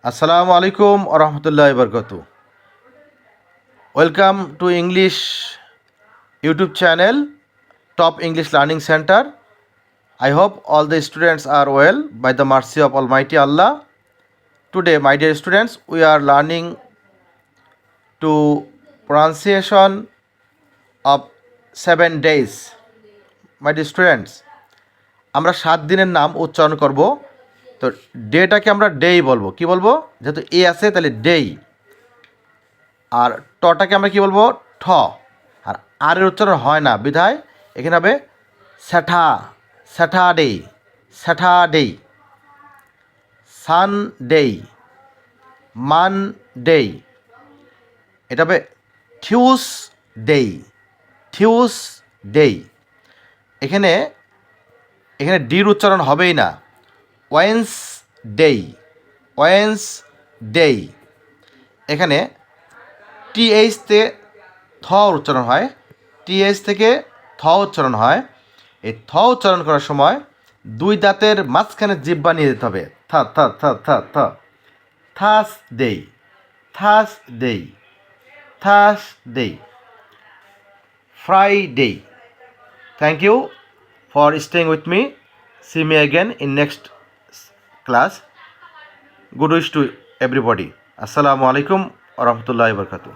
Assalamu alaikum wa rahmatullahi wa barakatuh. Welcome to English YouTube channel, Top English Learning Center. I hope all the students are well by the mercy of Almighty Allah. Today, my dear students, we are learning to pronunciation of 7 days. My dear students, আমরা 7 দিনের নাম উচ্চারণ করব। তো ডেটাকে আমরা ডেই বলবো। কি বলবো? যেহেতু এ আছে তাহলে ডেই। আর টটাকে আমরা কি বলবো? ঠ। আর আর এর উচ্চারণ হয় না বিধায় এখানে হবে স্যাটারডে, স্যাটারডে, সানডে, মানডে। এটা হবে টিউসডে, টিউসডে। এখানে ডির উচ্চারণ হবেই না। Wednesday, Wednesday. এখানে টিএইচতে থ উচ্চারণ হয়, টিএইচ থেকে থ উচ্চারণ হয়। এই থ উচ্চারণ করার সময় দুই দাঁতের মাঝখানে জিহ্বা নিয়ে যেতে হবে। থ থ থ থ থ, Thursday, Thursday, Thursday, Friday. Thank you for staying with me. See me again in next class. Good wish to everybody. Assalamu alaikum wa rahmatullahi wa barakatuh.